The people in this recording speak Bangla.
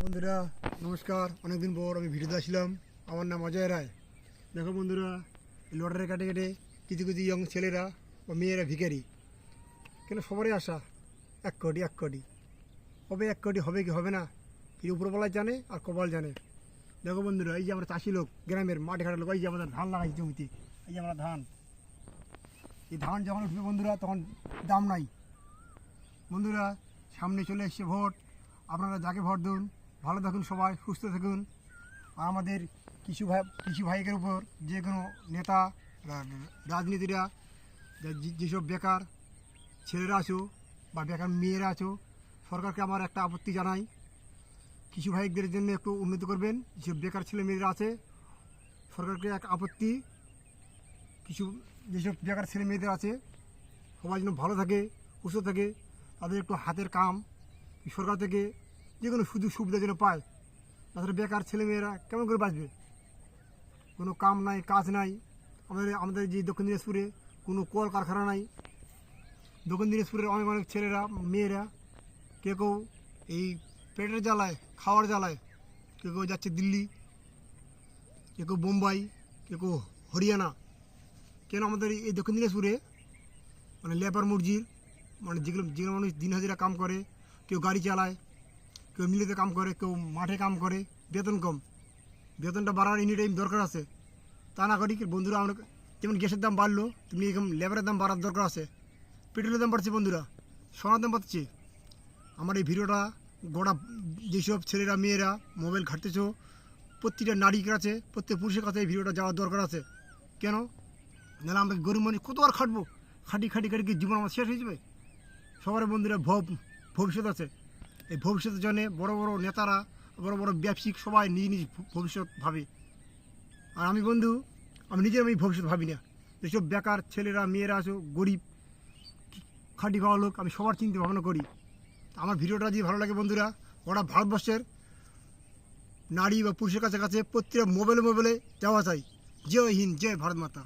বন্ধুরা নমস্কার। অনেকদিন পর আমি ভিডিওতে আসলাম। আমার নাম অজয় রায়। দেখো বন্ধুরা, লটারি কাটে কেটে কিছু কিছু ইয়ং ছেলেরা বা মেয়েরা ভিখারি, কেন সবারই আশা 1 কোটি হবে, 1 কোটি হবে কি হবে না, এই উপরবেলায় জানে আর কপাল জানে। দেখো বন্ধুরা, এই যে আমরা চাষি লোক, গ্রামের মাঠে ঘাটের লোক, এই যে আমাদের ধান লাগাই জমিতে, এই যে আমরা ধান, এই ধান যখন উঠবে বন্ধুরা তখন দাম নাই। বন্ধুরা, সামনে চলে এসছে ভোট, আপনারা যাকে ভোট দিন, ভালো থাকুন, সবাই সুস্থ থাকুন। আর আমাদের কৃষি ভাইকের উপর যে কোনো নেতা, রাজনীতিরা, যেসব বেকার ছেলেরা আছো বা বেকার মেয়েরা আছো, সরকারকে আমার একটা আপত্তি জানাই, কৃষি ভাইকদের জন্য একটু উন্নতি করবেন। যেসব বেকার ছেলে মেয়েরা আছে, সরকারকে এক আপত্তি, যেসব বেকার ছেলে মেয়েদের আছে সবাই যেন ভালো থাকে, সুস্থ থাকে, তাদের একটু হাতের কাম সরকার থেকে যে কোনো সুযোগ সুবিধা যেন পায়। তাদের বেকার ছেলেমেয়েরা কেমন করে বাঁচবে? কোনো কাম নাই, কাজ নাই। আমাদের যে দক্ষিণ দিনাজপুরে কোনো কল কারখানা নাই। দক্ষিণ দিনাজপুরের অনেক ছেলেরা মেয়েরা কেউ এই পেটের জ্বালায়, খাওয়ার জ্বালায়, কেউ যাচ্ছে দিল্লি, কেউ বোম্বাই, কেউ হরিয়ানা। কেন আমাদের এই দক্ষিণ দিনাজপুরে লেবার মজুর, যেগুলো মানুষ দিন হাজিরা কাম করে, কেউ গাড়ি চালায়, কেউ মিলেতে কাম করে, কেউ মাঠে কাম করে, বেতন কম। বেতনটা বাড়ার এনি টাইম দরকার আছে। তা না করি বন্ধুরা, আমরা যেমন গ্যাসের দাম বাড়লো, তেমনি এরকম লেবারের দাম বাড়ার দরকার আছে। পেট্রোলের দাম বাড়ছে বন্ধুরা, সোনার দাম বাড়ছে। আমার এই ভিডিওটা গোটা যেসব ছেলেরা মেয়েরা মোবাইল ঘাটতেছো, প্রতিটা নারীর কাছে, প্রত্যেক পুরুষের কাছে এই ভিডিওটা যাওয়ার দরকার আছে। কেন? নাহলে আমরা গরিব মানুষ কত আর খাটবো? খাটি কি জীবন আমার শেষ হয়ে যাবে? সবার বন্ধুরা ভবিষ্যৎ আছে। এই ভবিষ্যতের জন্যে বড় বড় নেতারা, বড় বড় ব্যবসায়িক সবাই নিজ ভবিষ্যৎ ভাবে। আর আমি নিজের আমি ভবিষ্যৎ ভাবি না। যেসব বেকার ছেলেরা মেয়েরা আছো, গরিব খাটি খাওয়া লোক, আমি সবার চিন্তা ভাবনা করি। আমার ভিডিওটা যদি ভালো লাগে বন্ধুরা, ওরা ভারতবর্ষের নারী বা পুরুষের কাছে প্রত্যেকটা মোবাইলে যাওয়া চাই। জয় হিন্দ, জয় ভারত মাতা।